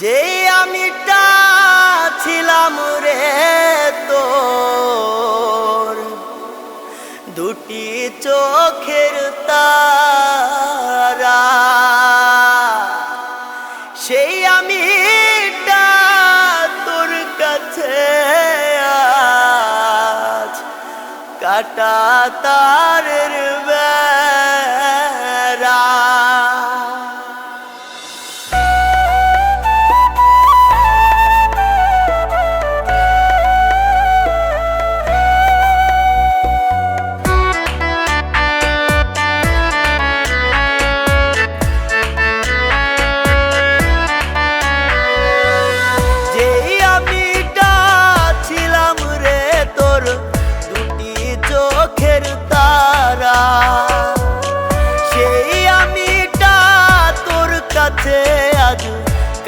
যে আমিটা ছিলাম রে তোর দুটি চোখের তারা, সেই আমিটা তোর কাছে আজ কাটা তারের বেড়া।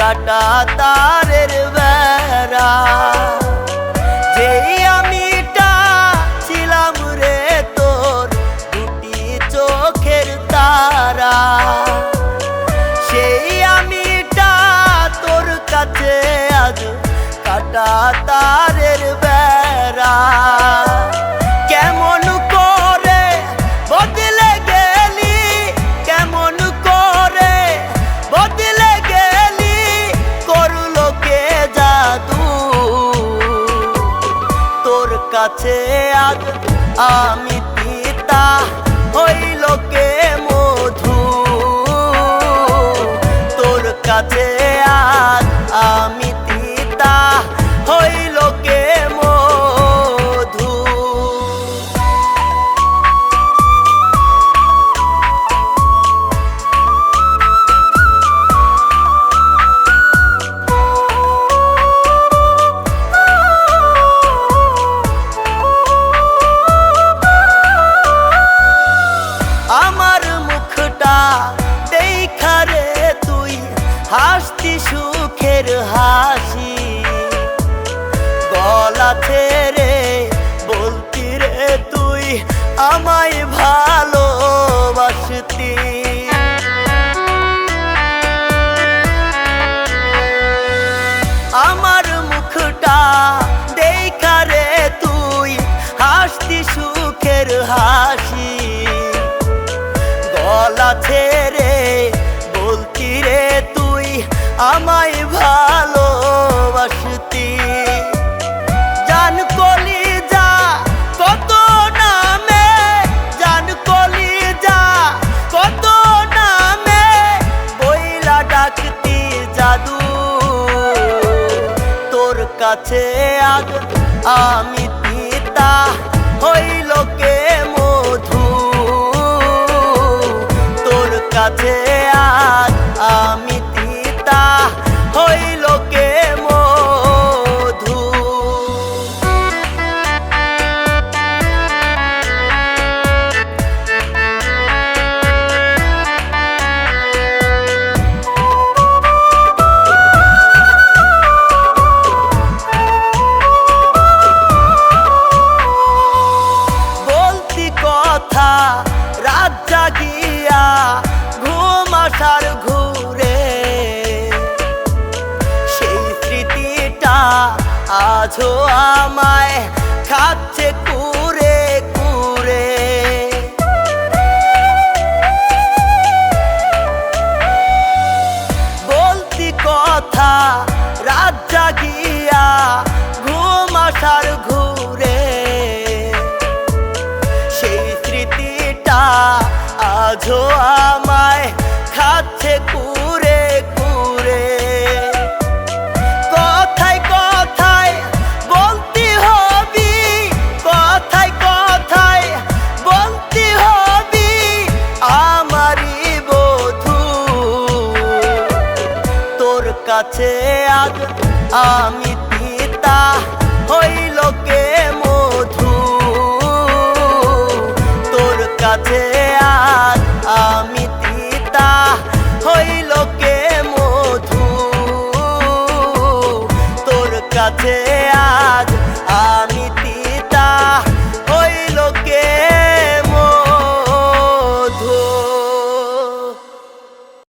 কাটা তারের বেড়া, যেই আমিটা ছিলাম রে তোর দুটি চোখের তারা, সেই আমিটা তোর কাছে আজ কাটা তারের বেড়া। কেমন করে বদলে গেলি, কেমন করে বদলে গেলি, করলো কে জাদু তোর কাছে আজ আমি পিতা হইল কে মধু, তোর কাছে আজ আমি পিতা হইল কে মধু। আমার মুখটা দেখা রে তুই হাসতি সুখের হাসি, গলা ছেড়ে বলতি রে তুই আমায় ভালোবাসতি। আমার মুখটা দেখা রে তুই হাসতি সুখের হাসি, গলা ছেড়ে বলতি রে তুই আমায় ভালোবাসতি। জান কলিজা কত নামে, জান কলিজা কত নামে বইলা ডাকতি জাদু, তোর কাছে আজ আমি পিতা হইল কে মধু, তোর কাছে আজ আমি পিতা হইল কে মধু। বলতি কথা রাত জাগিয়া ঘুম আসার ঘুরে, সেই স্মৃতিটা আজও আমায় খাচ্ছে কুরে কুরে। বলতি কথা রাত জাগিয়া ঘুম আসার ঘুরে, সেই স্মৃতিটা আজও আমায় খাচ্ছে কুরে কুরে। কথায় কথায় বলতি হবি, কথায় কথায় বলতি হবি আমারই বধূ, তোর কাছে আজ আমি পিতা হইল কে